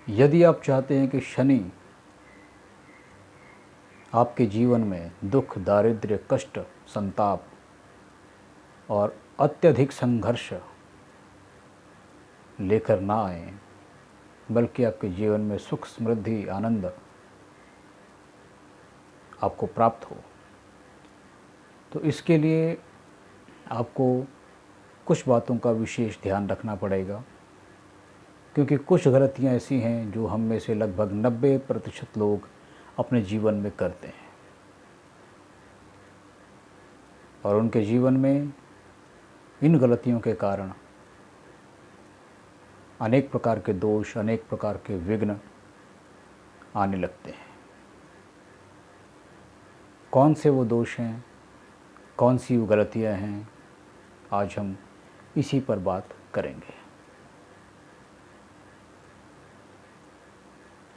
यदि आप चाहते हैं कि शनि आपके जीवन में दुख, दारिद्र्य, कष्ट, संताप और अत्यधिक संघर्ष लेकर ना आए, बल्कि आपके जीवन में सुख, समृद्धि, आनंद आपको प्राप्त हो, तो इसके लिए आपको कुछ बातों का विशेष ध्यान रखना पड़ेगा। क्योंकि कुछ गलतियां ऐसी हैं जो हम में से लगभग 90% लोग अपने जीवन में करते हैं, और उनके जीवन में इन गलतियों के कारण अनेक प्रकार के दोष, अनेक प्रकार के विघ्न आने लगते हैं। कौन से वो दोष हैं, कौन सी वो गलतियां हैं, आज हम इसी पर बात करेंगे।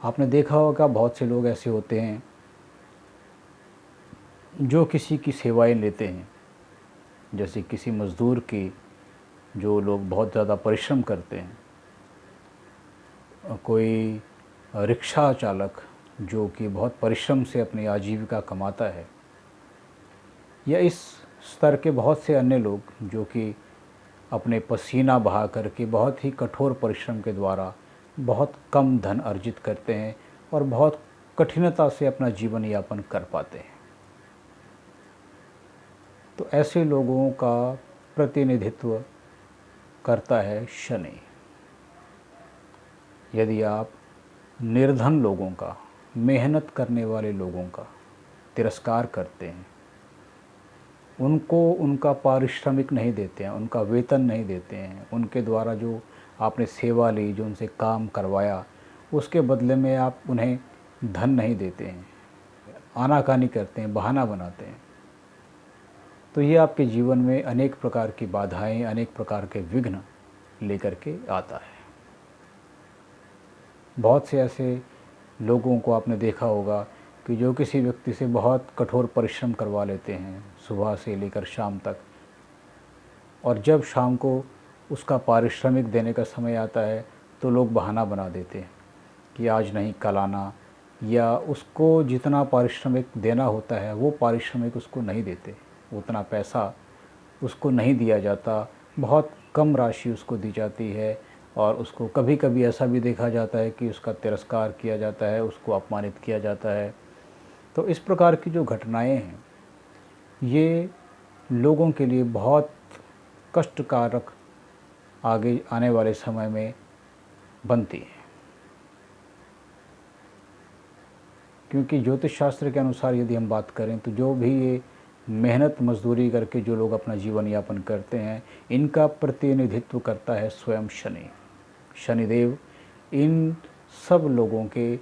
आपने देखा होगा बहुत से लोग ऐसे होते हैं जो किसी की सेवाएं लेते हैं, जैसे किसी मज़दूर की, जो लोग बहुत ज़्यादा परिश्रम करते हैं, कोई रिक्शा चालक जो कि बहुत परिश्रम से अपनी आजीविका कमाता है, या इस स्तर के बहुत से अन्य लोग जो कि अपने पसीना बहा करके बहुत ही कठोर परिश्रम के द्वारा बहुत कम धन अर्जित करते हैं और बहुत कठिनता से अपना जीवन यापन कर पाते हैं। तो ऐसे लोगों का प्रतिनिधित्व करता है शनि। यदि आप निर्धन लोगों का, मेहनत करने वाले लोगों का तिरस्कार करते हैं, उनको उनका पारिश्रमिक नहीं देते हैं, उनका वेतन नहीं देते हैं, उनके द्वारा जो आपने सेवा ली, जो उनसे काम करवाया, उसके बदले में आप उन्हें धन नहीं देते हैं, आनाकानी करते हैं, बहाना बनाते हैं, तो ये आपके जीवन में अनेक प्रकार की बाधाएं, अनेक प्रकार के विघ्न लेकर के आता है। बहुत से ऐसे लोगों को आपने देखा होगा कि जो किसी व्यक्ति से बहुत कठोर परिश्रम करवा लेते हैं सुबह से लेकर शाम तक, और जब शाम को उसका पारिश्रमिक देने का समय आता है तो लोग बहाना बना देते हैं कि आज नहीं कल आना, या उसको जितना पारिश्रमिक देना होता है वो पारिश्रमिक उसको नहीं देते, उतना पैसा उसको नहीं दिया जाता, बहुत कम राशि उसको दी जाती है, और उसको कभी कभी ऐसा भी देखा जाता है कि उसका तिरस्कार किया जाता है, उसको अपमानित किया जाता है। तो इस प्रकार की जो घटनाएं हैं ये लोगों के लिए बहुत कष्टकारक आगे आने वाले समय में बनती है। क्योंकि ज्योतिष शास्त्र के अनुसार यदि हम बात करें तो जो भी ये मेहनत मजदूरी करके जो लोग अपना जीवन यापन करते हैं, इनका प्रतिनिधित्व करता है स्वयं शनि। शनिदेव इन सब लोगों के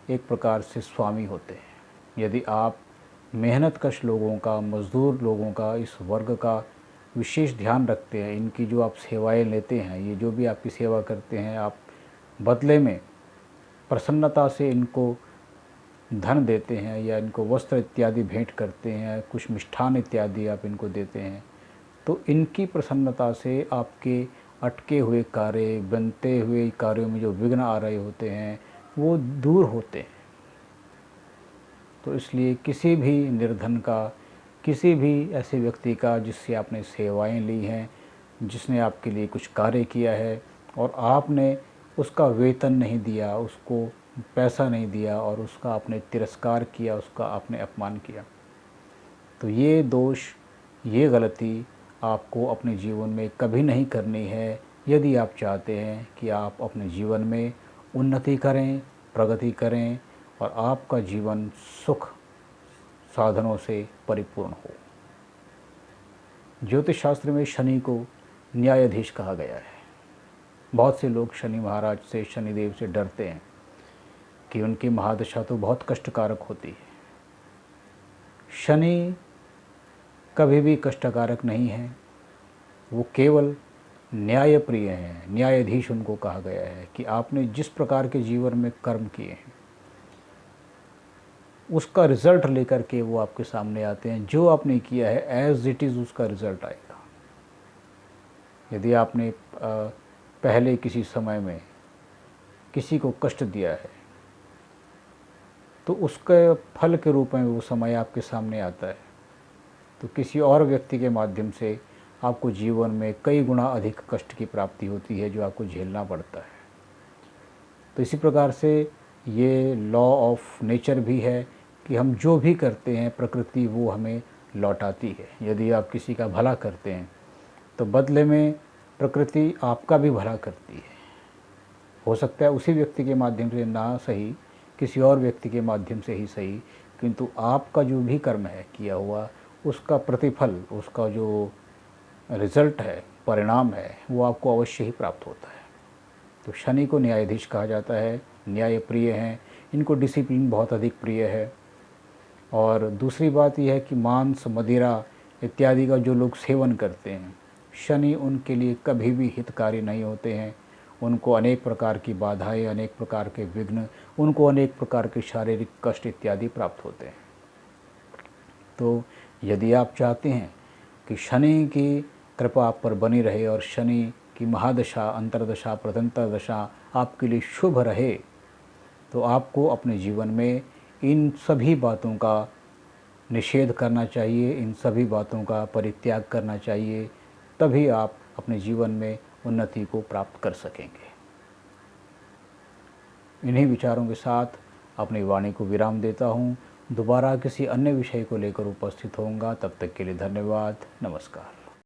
एक प्रकार से स्वामी होते हैं। यदि आप मेहनतकश लोगों का, मज़दूर लोगों का, इस वर्ग का विशेष ध्यान रखते हैं, इनकी जो आप सेवाएं लेते हैं, ये जो भी आपकी सेवा करते हैं, आप बदले में प्रसन्नता से इनको धन देते हैं या इनको वस्त्र इत्यादि भेंट करते हैं, कुछ मिष्ठान इत्यादि आप इनको देते हैं, तो इनकी प्रसन्नता से आपके अटके हुए कार्य, बनते हुए कार्यों में जो विघ्न आ रहे होते हैं वो दूर होते हैं। तो इसलिए किसी भी निर्धन का, किसी भी ऐसे व्यक्ति का जिससे आपने सेवाएं ली हैं, जिसने आपके लिए कुछ कार्य किया है और आपने उसका वेतन नहीं दिया, उसको पैसा नहीं दिया और उसका आपने तिरस्कार किया, उसका आपने अपमान किया, तो ये दोष, ये गलती आपको अपने जीवन में कभी नहीं करनी है। यदि आप चाहते हैं कि आप अपने जीवन में उन्नति करें, प्रगति करें और आपका जीवन सुख साधनों से परिपूर्ण हो। ज्योतिष शास्त्र में शनि को न्यायाधीश कहा गया है। बहुत से लोग शनि महाराज से, शनिदेव से डरते हैं कि उनकी महादशा तो बहुत कष्टकारक होती है। शनि कभी भी कष्टकारक नहीं है, वो केवल न्यायप्रिय हैं। न्यायाधीश उनको कहा गया है कि आपने जिस प्रकार के जीवन में कर्म किए हैं उसका रिज़ल्ट लेकर के वो आपके सामने आते हैं। जो आपने किया है एज इट इज़ उसका रिज़ल्ट आएगा। यदि आपने पहले किसी समय में किसी को कष्ट दिया है, तो उसके फल के रूप में वो समय आपके सामने आता है। तो किसी और व्यक्ति के माध्यम से आपको जीवन में कई गुना अधिक कष्ट की प्राप्ति होती है, जो आपको झेलना पड़ता है। तो इसी प्रकार से ये लॉ ऑफ नेचर भी है कि हम जो भी करते हैं प्रकृति वो हमें लौटाती है। यदि आप किसी का भला करते हैं तो बदले में प्रकृति आपका भी भला करती है। हो सकता है उसी व्यक्ति के माध्यम से ना सही, किसी और व्यक्ति के माध्यम से ही सही, किंतु आपका जो भी कर्म है किया हुआ, उसका प्रतिफल, उसका जो रिज़ल्ट है, परिणाम है, वो आपको अवश्य ही प्राप्त होता है। तो शनि को न्यायाधीश कहा जाता है, न्याय प्रिय हैं, इनको डिसिप्लिन बहुत अधिक प्रिय है। और दूसरी बात यह है कि मांस, मदिरा इत्यादि का जो लोग सेवन करते हैं, शनि उनके लिए कभी भी हितकारी नहीं होते हैं। उनको अनेक प्रकार की बाधाएं, अनेक प्रकार के विघ्न, उनको अनेक प्रकार के शारीरिक कष्ट इत्यादि प्राप्त होते हैं। तो यदि आप चाहते हैं कि शनि की कृपा आप पर बनी रहे और शनि की महादशा, अंतर्दशा, प्रदंतर दशा आपके लिए शुभ रहे, तो आपको अपने जीवन में इन सभी बातों का निषेध करना चाहिए, इन सभी बातों का परित्याग करना चाहिए। तभी आप अपने जीवन में उन्नति को प्राप्त कर सकेंगे। इन्हीं विचारों के साथ अपनी वाणी को विराम देता हूँ। दोबारा किसी अन्य विषय को लेकर उपस्थित होऊंगा। तब तक के लिए धन्यवाद। नमस्कार।